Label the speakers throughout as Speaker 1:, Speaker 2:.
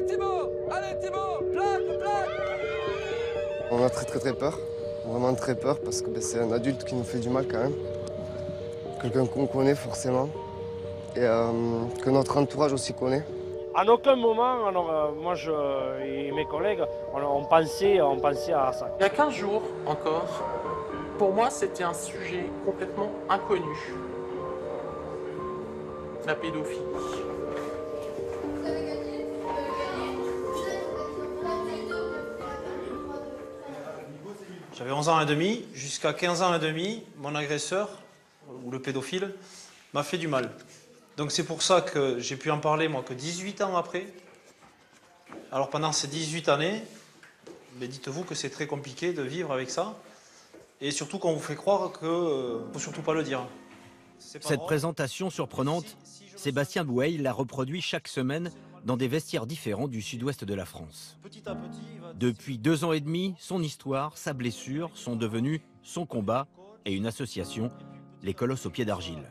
Speaker 1: Allez Thibaut! Allez Thibaut! Plaque, plaque!
Speaker 2: On a très peur, vraiment très peur parce que c'est un adulte qui nous fait du mal quand même. Quelqu'un qu'on connaît forcément et que notre entourage aussi connaît.
Speaker 3: En aucun moment, alors, moi et mes collègues, on pensait à ça.
Speaker 4: Il y a 15 jours encore, pour moi c'était un sujet complètement inconnu. La pédophilie.
Speaker 5: J'avais 11 ans et demi, jusqu'à 15 ans et demi, mon agresseur, ou le pédophile, m'a fait du mal. Donc c'est pour ça que j'ai pu en parler, moi, que 18 ans après. Alors pendant ces 18 années, mais dites-vous que c'est très compliqué de vivre avec ça. Et surtout qu'on vous fait croire qu'il ne faut surtout pas le dire.
Speaker 6: Cette présentation surprenante, Sébastien Boueil la reproduit chaque semaine dans des vestiaires différents du sud-ouest de la France. Depuis 2 ans et demi, son histoire, sa blessure sont devenus son combat et une association, les Colosses aux pieds d'argile.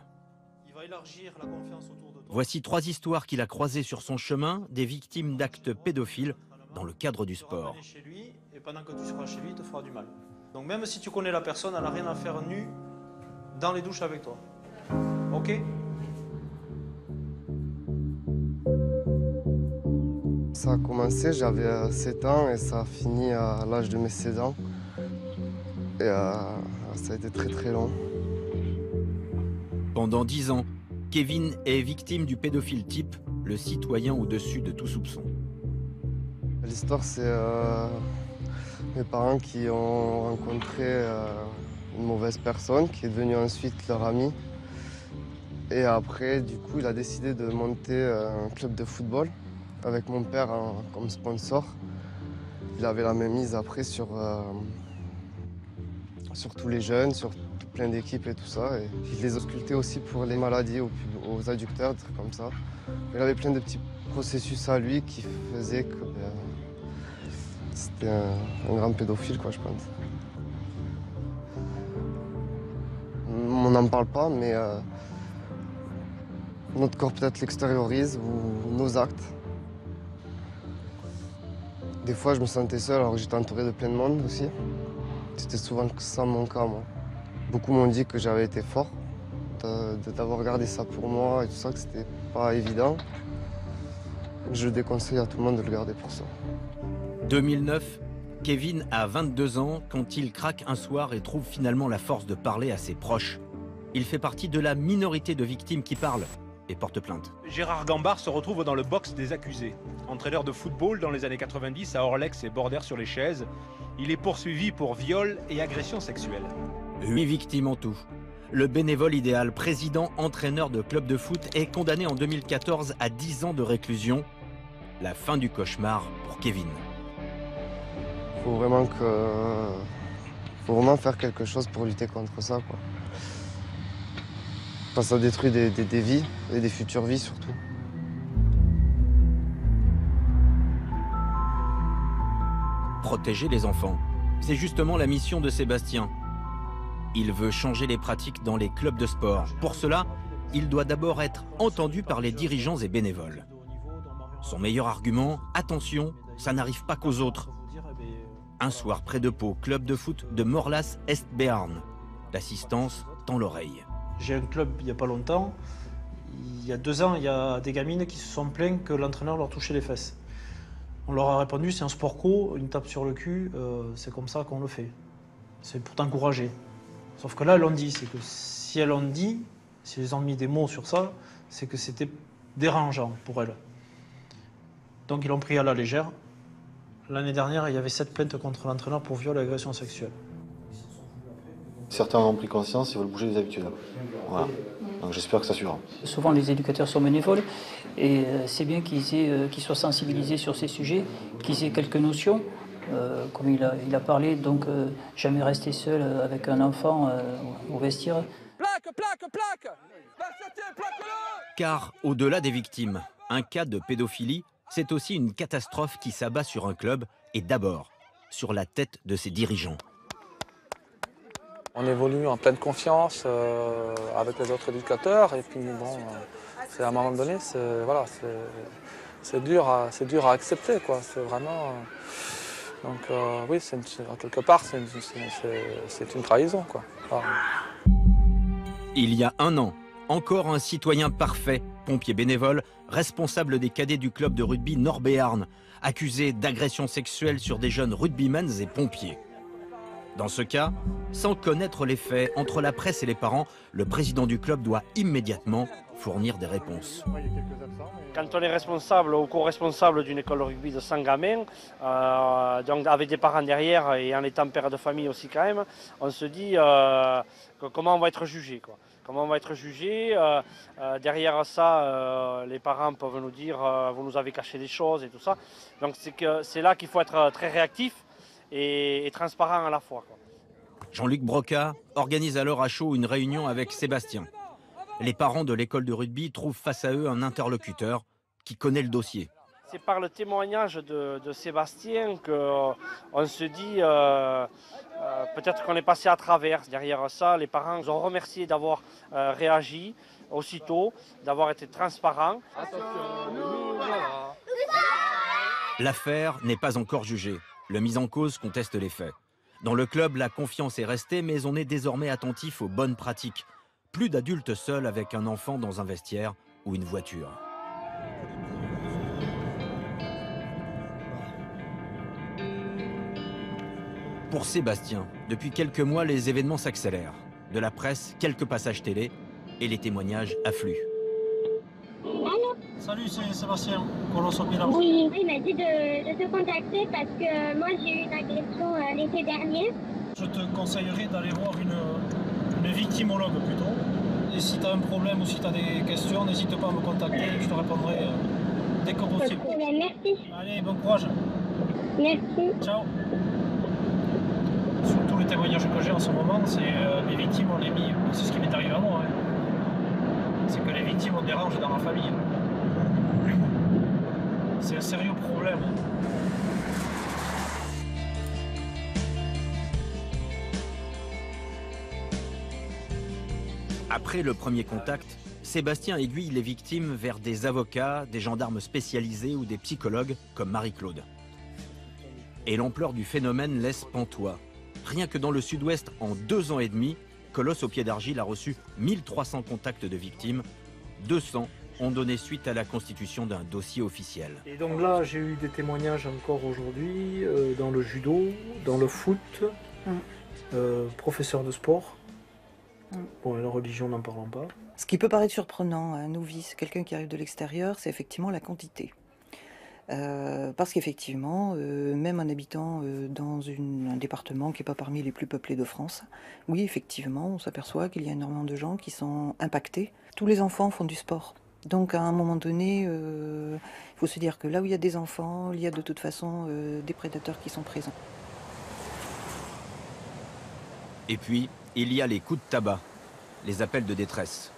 Speaker 6: Voici 3 histoires qu'il a croisées sur son chemin, des victimes d'actes pédophiles dans le cadre du sport.
Speaker 5: Chez lui, et pendant que tu seras chez lui, il te fera du mal. Donc même si tu connais la personne, elle n'a rien à faire nue dans les douches avec toi. Ok ?
Speaker 2: Ça a commencé, j'avais 7 ans et ça a fini à l'âge de mes 16 ans. Et ça a été très long.
Speaker 6: Pendant 10 ans, Kevin est victime du pédophile type, le citoyen au-dessus de tout soupçon.
Speaker 2: L'histoire, c'est mes parents qui ont rencontré une mauvaise personne qui est devenue ensuite leur ami. Et après, du coup, il a décidé de monter un club de football avec mon père comme sponsor. Il avait la même mise après sur tous les jeunes, sur plein d'équipes et tout ça. Et il les auscultait aussi pour les maladies aux adducteurs, des trucs comme ça. Il avait plein de petits processus à lui qui faisaient que c'était un grand pédophile, quoi, je pense. On n'en parle pas, mais notre corps peut-être l'extériorise ou nos actes. Des fois, je me sentais seul alors que j'étais entouré de plein de monde aussi. C'était souvent ça mon cas, moi. Beaucoup m'ont dit que j'avais été fort, d'avoir gardé ça pour moi et tout ça, que c'était pas évident. Je déconseille à tout le monde de le garder pour ça.
Speaker 6: 2009, Kevin a 22 ans quand il craque un soir et trouve finalement la force de parler à ses proches. Il fait partie de la minorité de victimes qui parlent et portent plainte.
Speaker 7: Gérard Gambard se retrouve dans le box des accusés. Entraîneur de football dans les années 90 à Orlex et Bordère-sur-les-Chaises, il est poursuivi pour viol et agression sexuelle.
Speaker 6: 8 victimes en tout. Le bénévole idéal, président, entraîneur de club de foot, est condamné en 2014 à 10 ans de réclusion. La fin du cauchemar pour Kevin.
Speaker 2: Faut vraiment faire quelque chose pour lutter contre ça, quoi. Parce que ça détruit des vies et des futures vies surtout.
Speaker 6: Protéger les enfants, c'est justement la mission de Sébastien. Il veut changer les pratiques dans les clubs de sport. Pour cela, il doit d'abord être entendu par les dirigeants et bénévoles. Son meilleur argument, attention, ça n'arrive pas qu'aux autres. Un soir près de Pau, club de foot de Morlas-Est-Béarn. L'assistance tend l'oreille.
Speaker 5: J'ai un club il n'y a pas longtemps. Il y a 2 ans, il y a des gamines qui se sont plaintes que l'entraîneur leur touchait les fesses. On leur a répondu, c'est un sport co, une tape sur le cul, c'est comme ça qu'on le fait. C'est pour t'encourager. Sauf que là, elles l'ont dit, c'est que si elles l'ont dit, si elles ont mis des mots sur ça, c'est que c'était dérangeant pour elles. Donc ils l'ont pris à la légère. L'année dernière, il y avait 7 plaintes contre l'entraîneur pour viol et agression sexuelle.
Speaker 8: Certains en ont pris conscience et veulent bouger les habitudes. Voilà. Donc j'espère que ça suivra.
Speaker 9: Souvent les éducateurs sont bénévoles et c'est bien qu'ils soient sensibilisés sur ces sujets, qu'ils aient quelques notions. Comme il a parlé, donc jamais rester seul avec un enfant au vestiaire.
Speaker 1: Plaque, plaque, plaque! Plaque-le!
Speaker 6: Car au-delà des victimes, un cas de pédophilie, c'est aussi une catastrophe qui s'abat sur un club et d'abord sur la tête de ses dirigeants.
Speaker 10: On évolue en pleine confiance avec les autres éducateurs et puis bon, c'est à un moment donné, c'est dur à accepter, quoi. C'est vraiment... donc oui, quelque part, c'est une trahison, quoi. Alors,
Speaker 6: Il y a un an, encore un citoyen parfait, pompier bénévole, responsable des cadets du club de rugby Nord-Béarn, accusé d'agression sexuelle sur des jeunes rugbymen et pompiers. Dans ce cas, sans connaître les faits, entre la presse et les parents, le président du club doit immédiatement fournir des réponses.
Speaker 3: Quand on est responsable ou co-responsable d'une école de rugby de 100 gamins, donc avec des parents derrière et en étant père de famille aussi quand même, on se dit comment on va être jugé, quoi. Comment on va être jugé. Derrière ça, les parents peuvent nous dire vous nous avez caché des choses et tout ça. Donc c'est là qu'il faut être très réactif et transparent à la fois, quoi.
Speaker 6: Jean-Luc Broca organise alors à chaud une réunion avec Sébastien. Les parents de l'école de rugby trouvent face à eux un interlocuteur qui connaît le dossier.
Speaker 3: C'est par le témoignage de Sébastien qu'on se dit peut-être qu'on est passé à travers. Derrière ça, les parents nous ont remercié d'avoir réagi aussitôt, d'avoir été transparents.
Speaker 6: L'affaire n'est pas encore jugée. Le mis en cause conteste les faits. Dans le club, la confiance est restée, mais on est désormais attentif aux bonnes pratiques. Plus d'adultes seuls avec un enfant dans un vestiaire ou une voiture. Pour Sébastien, depuis quelques mois, les événements s'accélèrent. De la presse, quelques passages télé et les témoignages affluent.
Speaker 5: Salut, c'est Sébastien, Colosse au Pilar.
Speaker 11: Oui, il m'a dit de te contacter parce que moi j'ai eu une agression l'été dernier.
Speaker 5: Je te conseillerais d'aller voir une victimologue plutôt. Et si tu as un problème ou si tu as des questions, n'hésite pas à me contacter, je te répondrai dès que possible.
Speaker 11: Merci.
Speaker 5: Allez, bon courage.
Speaker 11: Merci.
Speaker 5: Ciao. Sur tous les témoignages que j'ai en ce moment, c'est les victimes, on les mis. C'est ce qui m'est arrivé à moi. Hein. C'est que les victimes, on dérange dans la famille. C'est un sérieux problème.
Speaker 6: Après le premier contact, Sébastien aiguille les victimes vers des avocats, des gendarmes spécialisés ou des psychologues comme Marie-Claude. Et l'ampleur du phénomène laisse pantois. Rien que dans le sud-ouest, en 2 ans et demi, Colosse au pied d'argile a reçu 1300 contacts de victimes. 200 ont donné suite à la constitution d'un dossier officiel.
Speaker 5: Et donc là, j'ai eu des témoignages encore aujourd'hui dans le judo, dans le foot, professeur de sport. Bon, et la religion, n'en parlons pas.
Speaker 12: Ce qui peut paraître surprenant à un novice, quelqu'un qui arrive de l'extérieur, c'est effectivement la quantité. Parce qu'effectivement, même en habitant dans un département qui n'est pas parmi les plus peuplés de France, oui, effectivement, on s'aperçoit qu'il y a énormément de gens qui sont impactés. Tous les enfants font du sport. Donc à un moment donné, il faut se dire que là où il y a des enfants, il y a de toute façon des prédateurs qui sont présents.
Speaker 6: Et puis, il y a les coups de tabac, les appels de détresse.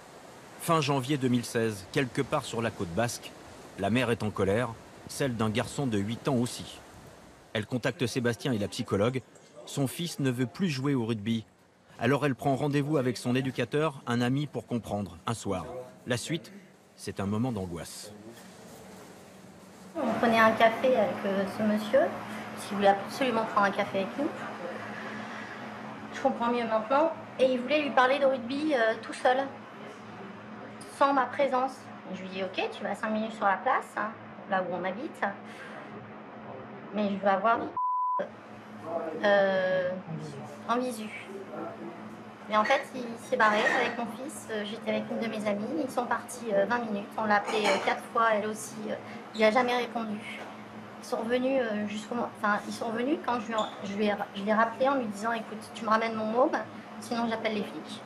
Speaker 6: Fin janvier 2016, quelque part sur la côte basque, la mère est en colère, celle d'un garçon de 8 ans aussi. Elle contacte Sébastien et la psychologue. Son fils ne veut plus jouer au rugby. Alors elle prend rendez-vous avec son éducateur, un ami pour comprendre, un soir. La suite, c'est un moment d'angoisse.
Speaker 13: On prenait un café avec ce monsieur, qui voulait absolument prendre un café avec nous. Je comprends mieux maintenant. Et il voulait lui parler de rugby tout seul, sans ma présence. Je lui dis ok, tu vas 5 minutes sur la place, hein, là où on habite, mais je veux avoir en visu. Et en fait, il s'est barré avec mon fils, j'étais avec une de mes amies, ils sont partis 20 minutes, on l'a appelé 4 fois, elle aussi, il n'a jamais répondu. Ils sont revenus quand je l'ai rappelé en lui disant écoute, tu me ramènes mon môme, sinon j'appelle les flics.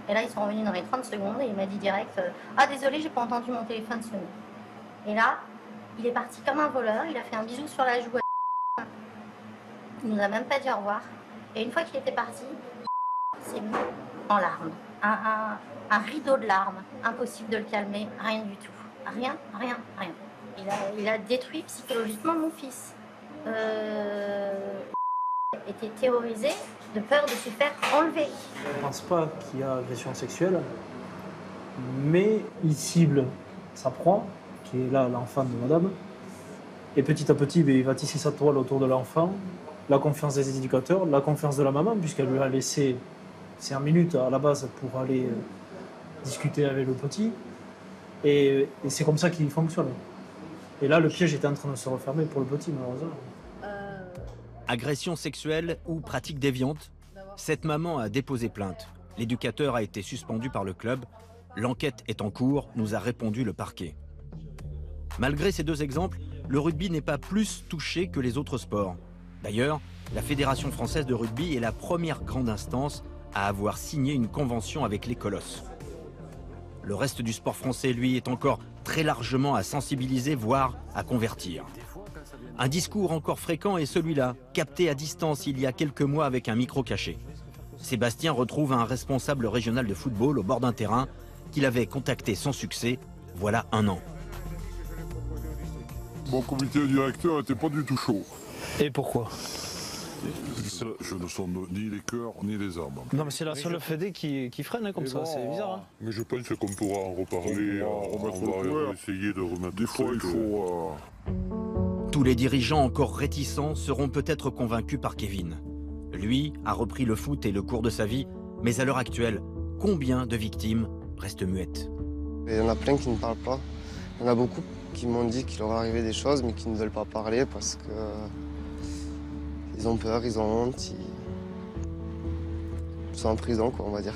Speaker 13: Et là, ils sont revenus dans les 30 secondes et il m'a dit direct ah désolé, j'ai pas entendu mon téléphone sonner. Et là, il est parti comme un voleur, il a fait un bisou sur la joue à il nous a même pas dit au revoir. Et une fois qu'il était parti, c'est mis en larmes. Un rideau de larmes, impossible de le calmer, rien du tout. Rien. Il a détruit psychologiquement mon fils. Était terrorisé de peur de se faire enlever.
Speaker 5: Je ne pense pas qu'il y a agression sexuelle, mais il cible sa proie, qui est là l'enfant de madame. Et petit à petit, il va tisser sa toile autour de l'enfant, la confiance des éducateurs, la confiance de la maman, puisqu'elle lui a laissé 5 minutes à la base pour aller discuter avec le petit. Et c'est comme ça qu'il fonctionne. Et là, le piège était en train de se refermer pour le petit, malheureusement.
Speaker 6: Agression sexuelle ou pratique déviante, cette maman a déposé plainte. L'éducateur a été suspendu par le club. L'enquête est en cours, nous a répondu le parquet. Malgré ces 2 exemples, le rugby n'est pas plus touché que les autres sports. D'ailleurs, la Fédération française de rugby est la première grande instance à avoir signé une convention avec les Colosses. Le reste du sport français, lui, est encore très largement à sensibiliser, voire à convertir. Un discours encore fréquent est celui-là, capté à distance il y a quelques mois avec un micro caché. Sébastien retrouve un responsable régional de football au bord d'un terrain qu'il avait contacté sans succès, voilà 1 an.
Speaker 14: Mon comité directeur n'était pas du tout chaud.
Speaker 15: Et pourquoi?
Speaker 14: Je ne sonde ni les cœurs ni les âmes.
Speaker 15: Non mais c'est la seule fédé qui freine hein, comme ça, c'est bizarre. Hein.
Speaker 14: Mais je pense qu'on pourra en reparler, on va essayer de remettre des fois il faut...
Speaker 6: Tous les dirigeants encore réticents seront peut-être convaincus par Kevin. Lui a repris le foot et le cours de sa vie, mais à l'heure actuelle, combien de victimes restent muettes?
Speaker 2: Il y en a plein qui ne parlent pas. Il y en a beaucoup qui m'ont dit qu'il leur arrivait des choses, mais qui ne veulent pas parler parce que ils ont peur, ils ont honte, ils sont en prison, quoi, on va dire.